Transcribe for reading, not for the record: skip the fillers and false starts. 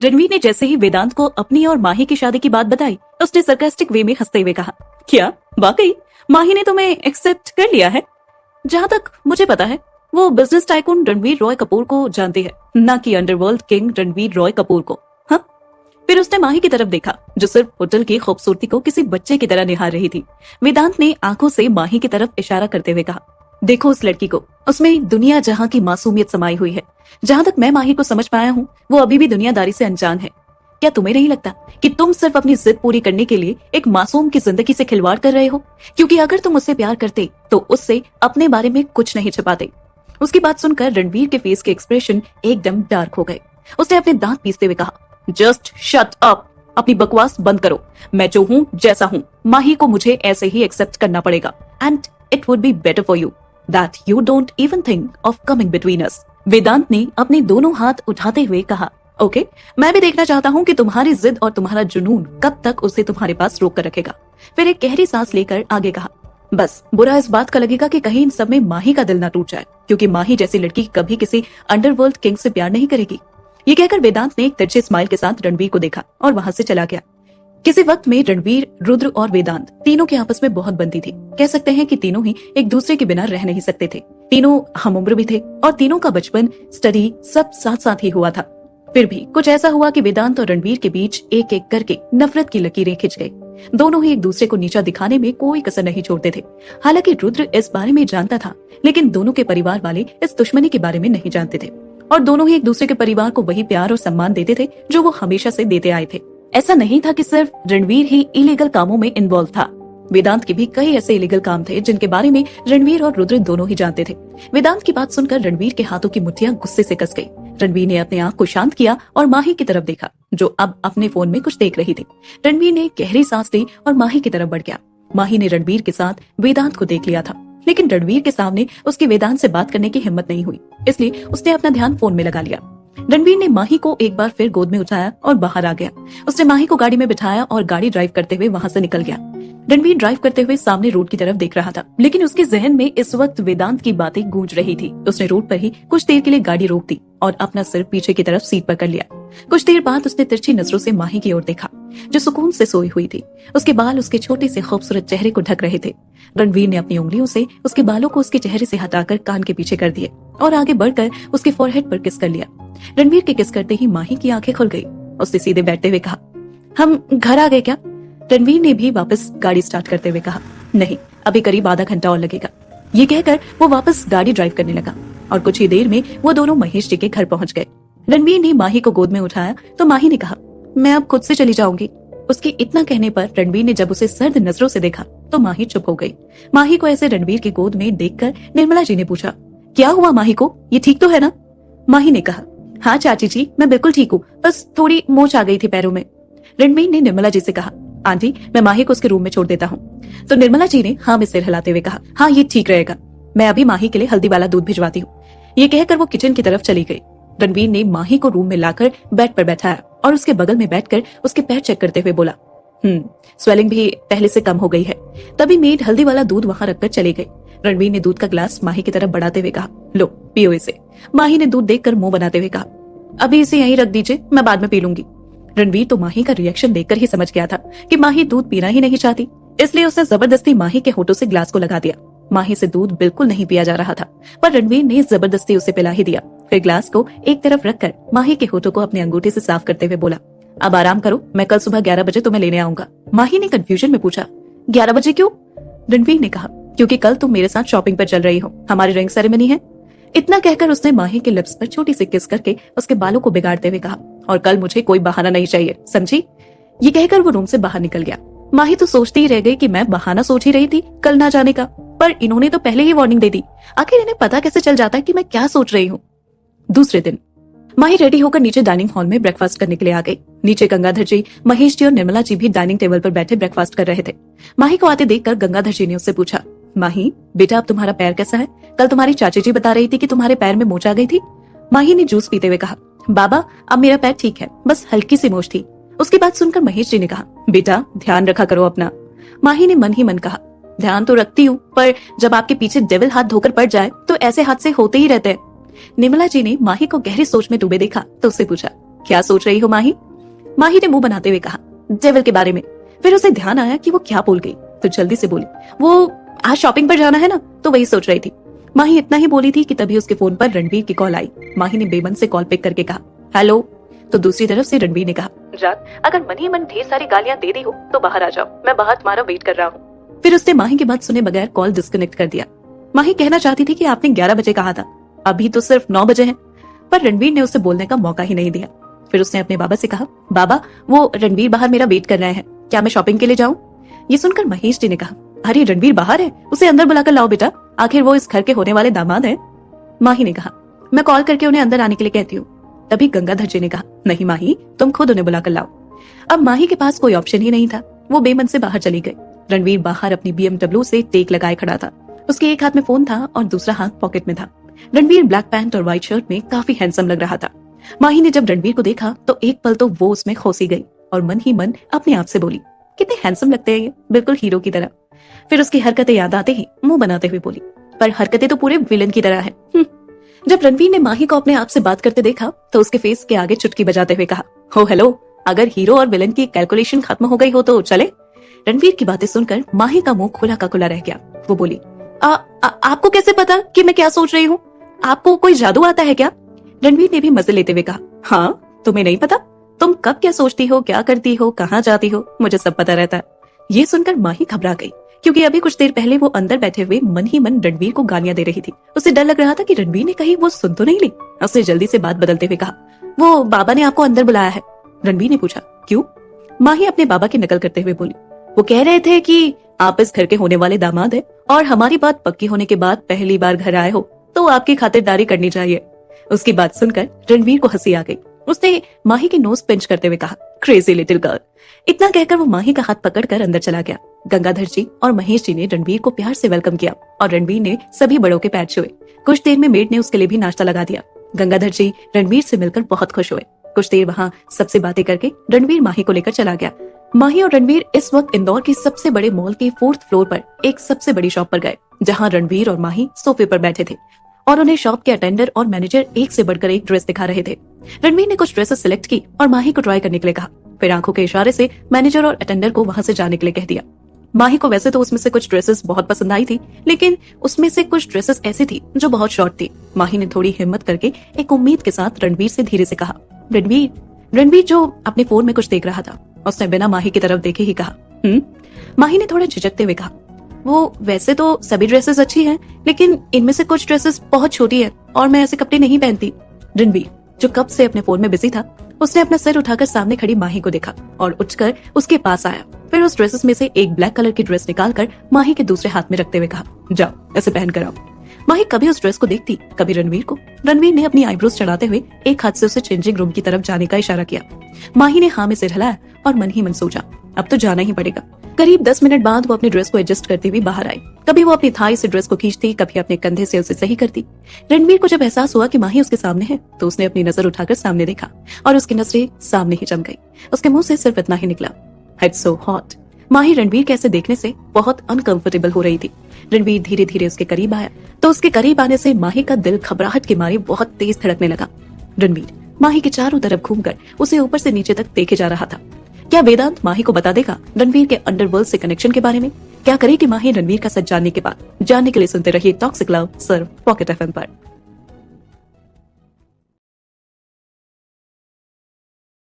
रणवीर ने जैसे ही वेदांत को अपनी और माही की शादी की बात बताई, उसने सरकास्टिक वे में हंसते हुए कहा, क्या वाकई माही ने तुम्हें एक्सेप्ट कर लिया है? जहाँ तक मुझे पता है वो बिजनेस टाइकून रणवीर रॉय कपूर को जानती है, न कि अंडरवर्ल्ड किंग रणवीर रॉय कपूर को। हाँ। फिर उसने माही की तरफ देखा जो सिर्फ होटल की खूबसूरती को किसी बच्चे की तरह निहार रही थी। वेदांत ने आंखों से माही की तरफ इशारा करते हुए कहा, देखो उस लड़की को, उसमें दुनिया जहां की मासूमियत समाई हुई है। जहां तक मैं माही को समझ पाया हूँ वो अभी भी दुनियादारी से अनजान है। क्या तुम्हें नहीं लगता कि तुम सिर्फ अपनी जिद पूरी करने के लिए एक मासूम की जिंदगी से खिलवाड़ कर रहे हो? क्योंकि अगर तुम उससे प्यार करते तो उससे अपने बारे में कुछ नहीं छिपाते। उसकी बात सुनकर रणवीर के फेस के एक्सप्रेशन एकदम डार्क हो गए। उसने अपने दांत पीसते हुए कहा, जस्ट शट अप, अपनी बकवास बंद करो। मैं जो हूँ जैसा हूँ, माही को मुझे ऐसे ही एक्सेप्ट करना पड़ेगा and it would be better for you that you don't even think of coming between us. Vedant ने अपने दोनों हाथ उठाते हुए कहा, ओके, मैं भी देखना चाहता हूँ कि तुम्हारी जिद और तुम्हारा जुनून कब तक उसे तुम्हारे पास रोक कर रखेगा। फिर एक गहरी सांस लेकर आगे कहा, बस बुरा इस बात का लगेगा कि कहीं इन सब में माही का दिल ना टूट जाए, क्योंकि माही जैसी लड़की कभी किसी अंडरवर्ल्ड किंग से प्यार नहीं करेगी। ये कहकर वेदांत ने एक तिरछे स्माइल के साथ रणवीर को देखा और वहां से चला गया। किसी वक्त में रणवीर, रुद्र और वेदांत तीनों के आपस में बहुत बनती थी। कह सकते हैं कि तीनों ही एक दूसरे के बिना रह नहीं सकते थे। तीनों हम उम्र भी थे और तीनों का बचपन, स्टडी सब साथ साथ ही हुआ था। फिर भी कुछ ऐसा हुआ कि वेदांत और रणवीर के बीच एक एक करके नफरत की लकीरें खिंच गई। दोनों ही एक दूसरे को नीचा दिखाने में कोई कसर नहीं छोड़ते थे। हालांकि रुद्र इस बारे में जानता था, लेकिन दोनों के परिवार वाले इस दुश्मनी के बारे में नहीं जानते थे और दोनों ही एक दूसरे के परिवार को वही प्यार और सम्मान देते थे जो वो हमेशा से देते आए थे। ऐसा नहीं था कि सिर्फ रणवीर ही इलीगल कामों में इन्वॉल्व था। वेदांत के भी कई ऐसे इलीगल काम थे जिनके बारे में रणवीर और रुद्र दोनों ही जानते थे। वेदांत की बात सुनकर रणवीर के हाथों की मुट्ठियां गुस्से से कस गई। रणवीर ने अपने आंख को शांत किया और माही की तरफ देखा जो अब अपने फोन में कुछ देख रही थी। रणवीर ने गहरी सांस ली और माही की तरफ बढ़ गया। माही ने रणवीर के साथ वेदांत को देख लिया था, लेकिन रणवीर के सामने उसकी वेदांत से बात करने की हिम्मत नहीं हुई, इसलिए उसने अपना ध्यान फोन में लगा लिया। रणवीर ने माही को एक बार फिर गोद में उठाया और बाहर आ गया। उसने माही को गाड़ी में बिठाया और गाड़ी ड्राइव करते हुए वहां से निकल गया। रणवीर ड्राइव करते हुए सामने रोड की तरफ देख रहा था, लेकिन उसके जहन में इस वक्त वेदांत की बातें गूंज रही थी। उसने रोड पर ही कुछ देर के लिए गाड़ी रोक दी और अपना सिर पीछे की तरफ सीट पर कर लिया। कुछ देर बाद उसने तिरछी नजरों से माही की ओर देखा जो सुकून से सोई हुई थी। उसके बाल उसके छोटे से खूबसूरत चेहरे को ढक रहे थे। रणवीर ने अपनी उंगलियों से उसके बालों को उसके चेहरे से हटाकर कान के पीछे कर दिए और आगे बढ़कर उसके फोरहेड पर किस कर लिया। रणवीर के किस करते ही माही की आंखें खुल गई। उसने सीधे बैठते हुए कहा, हम घर आ गए क्या? रणवीर ने भी वापस गाड़ी स्टार्ट करते हुए कहा, नहीं, अभी करीब आधा घंटा और लगेगा। ये कहकर वो वापस गाड़ी ड्राइव करने लगा और कुछ ही देर में वो दोनों महेश जी के घर पहुंच गए। रणवीर ने माही को गोद में उठाया तो माही ने कहा, मैं अब खुद से चली जाऊंगी। उसके इतना कहने पर रणवीर ने जब उसे सर्द नजरों से देखा तो माही चुप हो गई। माही को ऐसे रणवीर की गोद में देखकर निर्मला जी ने पूछा, क्या हुआ माही को, ये ठीक तो है ना? माही ने कहा, हाँ चाची जी, मैं बिल्कुल ठीक हूँ, बस थोड़ी मोच आ गई थी पैरों में। रणवीर ने निर्मला जी से कहा, आंटी मैं माही को उसके रूम में छोड़ देता हूँ। तो निर्मला जी ने हाँ में सिर हिलाते हुए कहा, हाँ ये ठीक रहेगा, मैं अभी माही के लिए हल्दी वाला दूध भिजवाती हूँ। ये कहकर वो किचन की तरफ चली गई। रणवीर ने माही को रूम में लाकर बेड पर बैठाया और उसके बगल में बैठकर उसके पैर चेक करते हुए बोला, स्वेलिंग भी पहले से कम हो गई है। तभी मेड हल्दी वाला दूध वहां रखकर चली गई। रणवीर ने दूध का ग्लास माही की तरफ बढ़ाते हुए कहा, लो पियो इसे। माही ने दूध देखकर मुंह बनाते हुए कहा, अभी इसे यहीं रख दीजिए, मैं बाद में पी लूंगी। रणवीर तो माही का रिएक्शन देखकर ही समझ गया था कि माही दूध पीना ही नहीं चाहती, इसलिए उसने जबरदस्ती माही के होठों से ग्लास को लगा दिया। माही से दूध बिल्कुल नहीं पिया जा रहा था, पर रणवीर ने जबरदस्ती उसे पिला ही दिया। फिर ग्लास को एक तरफ रखकर माही के होठों को अपने अंगूठे से साफ करते हुए बोला, अब आराम करो, मैं कल सुबह 11 बजे तुम्हें लेने आऊंगा। माही ने कंफ्यूजन में पूछा, 11 बजे क्यों? रणवीर ने कहा, क्योंकि कल तुम मेरे साथ शॉपिंग पर चल रही हो, हमारी रिंग सेरेमनी है। इतना कहकर उसने माही के लिप्स पर छोटी सी किस करके उसके बालों को बिगाड़ते हुए कहा, और कल मुझे कोई बहाना नहीं चाहिए, समझी? ये कहकर वो रूम से बाहर निकल गया। माही तो सोचती ही रह गई कि मैं बहाना सोच ही रही थी कल ना जाने का, पर इन्होंने तो पहले ही वार्निंग दे दी। आखिर इन्हें पता कैसे चल जाता है कि मैं क्या सोच रही हूँ। दूसरे दिन माही रेडी होकर नीचे डाइनिंग हॉल में ब्रेकफास्ट करने के लिए आ गई। नीचे गंगाधर जी, महेश जी और निर्मला जी भी डाइनिंग टेबल पर बैठे ब्रेकफास्ट कर रहे थे। माही को आते देखकर गंगाधर जी ने उससे पूछा, माही बेटा अब तुम्हारा पैर कैसा है? कल तुम्हारी चाची जी बता रही थी कि तुम्हारे पैर में मोच आ गई थी। माही ने जूस पीते हुए कहा, बाबा अब मेरा पैर ठीक है, बस हल्की सी मोच थी। उसकी बात सुनकर महेश जी ने कहा, बेटा ध्यान रखा करो अपना। माही ने मन ही मन कहा, ध्यान तो रखती हूँ, पर जब आपके पीछे डेविल हाथ धोकर पड़ जाए तो ऐसे हादसे होते ही रहते हैं। निर्मला जी ने माही को गहरी सोच में डूबे देखा तो उससे पूछा, क्या सोच रही हो माही? माही ने मुंह बनाते हुए कहा, डेविल के बारे में। फिर उसे ध्यान आया कि वो क्या बोल गई, तो जल्दी से बोली, वो आज शॉपिंग पर जाना है ना, तो वही सोच रही थी। माही इतना ही बोली थी कि तभी उसके फोन पर रणवीर की कॉल आई। माही ने बेमन से कॉल पिक करके कहा, हेलो। तो दूसरी तरफ से रणवीर ने कहा, रात अगर मन ही मन ढेर सारी गालियां दे दी हो तो बाहर आ जाओ, मैं बाहर तुम्हारा वेट कर रहा हूँ। फिर उसने माही की बात सुने बगैर कॉल डिस्कनेक्ट कर दिया। माही कहना चाहती थी कि आपने 11 बजे कहा था, अभी तो सिर्फ 9 बजे हैं, पर रणवीर ने उसे बोलने का मौका ही नहीं दिया। फिर उसने अपने बाबा से कहा, बाबा वो रणवीर बाहर मेरा वेट कर रहे हैं, क्या मैं शॉपिंग के लिए जाऊं? ये सुनकर महेश जी ने कहा, अरे रणवीर बाहर है, उसे अंदर बुलाकर लाओ बेटा, आखिर वो इस घर के होने वाले दामाद हैं। माही ने कहा, मैं कॉल करके उन्हें अंदर आने के लिए कहती हूँ। तभी गंगाधर जी ने कहा, नहीं माही, तुम खुद उन्हें बुलाकर लाओ। अब माही के पास कोई ऑप्शन ही नहीं था, वो बेमन से बाहर चली गई। रणवीर बाहर अपनी BMW से टेक लगाए खड़ा था। उसके एक हाथ में फोन था और दूसरा हाथ पॉकेट में था। रणवीर ब्लैक पैंट और व्हाइट शर्ट में काफी हैंडसम लग रहा था। माही ने जब रणवीर को देखा तो एक पल तो वो उसमें खोसी गई और मन ही मन अपने आप से बोली, कितने हैंडसम लगते हैं ये, बिल्कुल हीरो की तरह। फिर उसकी हरकतें याद आते ही मुंह बनाते हुए बोली, पर हरकतें तो पूरे विलन की तरह है। जब रणवीर ने माही को अपने आप से बात करते देखा तो उसके फेस के आगे चुटकी बजाते हुए कहा, हो हेलो, अगर हीरो और विलन की कैलकुलेशन खत्म हो गई हो तो चले। रणवीर की बातें सुनकर माही का मुंह खुला का खुला रह गया। वो बोली, आपको कैसे पता कि मैं क्या सोच रही हूँ? आपको कोई जादू आता है क्या? रणवीर ने भी मजे लेते हुए कहा, हाँ, तुम्हें नहीं पता? तुम कब क्या सोचती हो, क्या करती हो, कहाँ जाती हो, मुझे सब पता रहता है। ये सुनकर माही घबरा गई, क्योंकि अभी कुछ देर पहले वो अंदर बैठे हुए मन ही मन रणवीर को गालियां दे रही थी। उसे डर लग रहा था कि रणवीर ने कहीं वो सुन तो नहीं ली। उसने जल्दी से बात बदलते हुए कहा, वो बाबा ने आपको अंदर बुलाया है। रणवीर ने पूछा, क्यों? माही अपने बाबा की नकल करते हुए बोली, वो कह रहे थे कि आप इस घर के होने वाले दामाद है और हमारी बात पक्की होने के बाद पहली बार घर आए हो तो आपकी खातिरदारी करनी चाहिए। उसकी बात सुनकर रणवीर को हंसी आ गई। उसने माही की नोज पिंच करते हुए कहा, क्रेजी लिटिल गर्ल। इतना कहकर वो माही का हाथ पकड़कर अंदर चला गया। गंगाधर जी और महेश जी ने रणवीर को प्यार से वेलकम किया और रणवीर ने सभी बड़ों के पैर छुए। कुछ देर में मेड ने उसके लिए भी नाश्ता लगा दिया। गंगाधर जी रणवीर से मिलकर बहुत खुश हुए। कुछ देर वहाँ सबसे बातें करके रणवीर माही को लेकर चला गया। माही और रणवीर इस वक्त इंदौर के सबसे बड़े मॉल के 4th फ्लोर पर एक सबसे बड़ी शॉप पर गए, जहाँ रणवीर और माही सोफे पर बैठे थे और उन्हें शॉप के अटेंडर और मैनेजर एक से बढ़कर एक ड्रेस दिखा रहे थे। रणवीर ने कुछ ड्रेसेस सिलेक्ट की और माही को ट्राई करने के लिए कहा। फिर आंखों के इशारे से मैनेजर और अटेंडर को वहां से जाने के लिए कह दिया। माही को वैसे तो उसमें से कुछ ड्रेसेस बहुत पसंद आई थी, लेकिन उसमें से कुछ ड्रेसेस ऐसी थी जो बहुत शॉर्ट थी। माही ने थोड़ी हिम्मत करके एक उम्मीद के साथ रणवीर से धीरे से कहा, रणवीर जो अपने फोन में कुछ देख रहा था। उसने बिना माही की तरफ देखे ही कहा, माही ने थोड़ा झिझकते हुए कहा, वो वैसे तो सभी ड्रेसेस अच्छी हैं, लेकिन इनमें से कुछ ड्रेसेस बहुत छोटी है और मैं ऐसे कपड़े नहीं पहनती। रणवीर जो कब से अपने फोन में बिजी था, उसने अपना सिर उठाकर सामने खड़ी माही को देखा और उठकर उसके पास आया। फिर उस ड्रेसेस में से एक ब्लैक कलर की ड्रेस निकालकर माही के दूसरे हाथ में रखते हुए कहा, जाओ ऐसे पहन कर आओ। माही कभी उस ड्रेस को देखती, कभी रणवीर को। रणवीर ने अपनी आईब्रोज चढ़ाते हुए एक हाथ से उसे चेंजिंग रूम की तरफ जाने का इशारा किया। माही ने हाँ में सिर हिलाया और मन ही मन सोचा, अब तो जाना ही पड़ेगा। करीब 10 मिनट बाद वो अपनी ड्रेस को एडजस्ट करते हुए बाहर आई। कभी वो अपनी थाई से ड्रेस को खींचती, कभी अपने कंधे से उसे सही करती। रणवीर को जब एहसास हुआ कि माही उसके सामने है, तो उसने अपनी नजर उठाकर सामने देखा और उसकी नजरें सामने ही जम गई। उसके मुंह से सिर्फ इतना ही निकला, इट्स सो हॉट। माही रणवीर के ऐसे देखने से बहुत अनकंफर्टेबल हो रही थी। रणवीर धीरे धीरे उसके करीब आया तो उसके करीब आने से माही का दिल घबराहट के मारे बहुत तेज धड़कने लगा। रणवीर माही के चारों तरफ घूमकर उसे ऊपर से नीचे तक देखे जा रहा था। क्या वेदांत माही को बता देगा रणवीर के अंडरवर्ल्ड से कनेक्शन के बारे में? क्या करेगी माही रणवीर का सच जानने के बाद? जानने के लिए सुनते रहिए टॉक्सिक लव सिर्फ पॉकेट FM पर।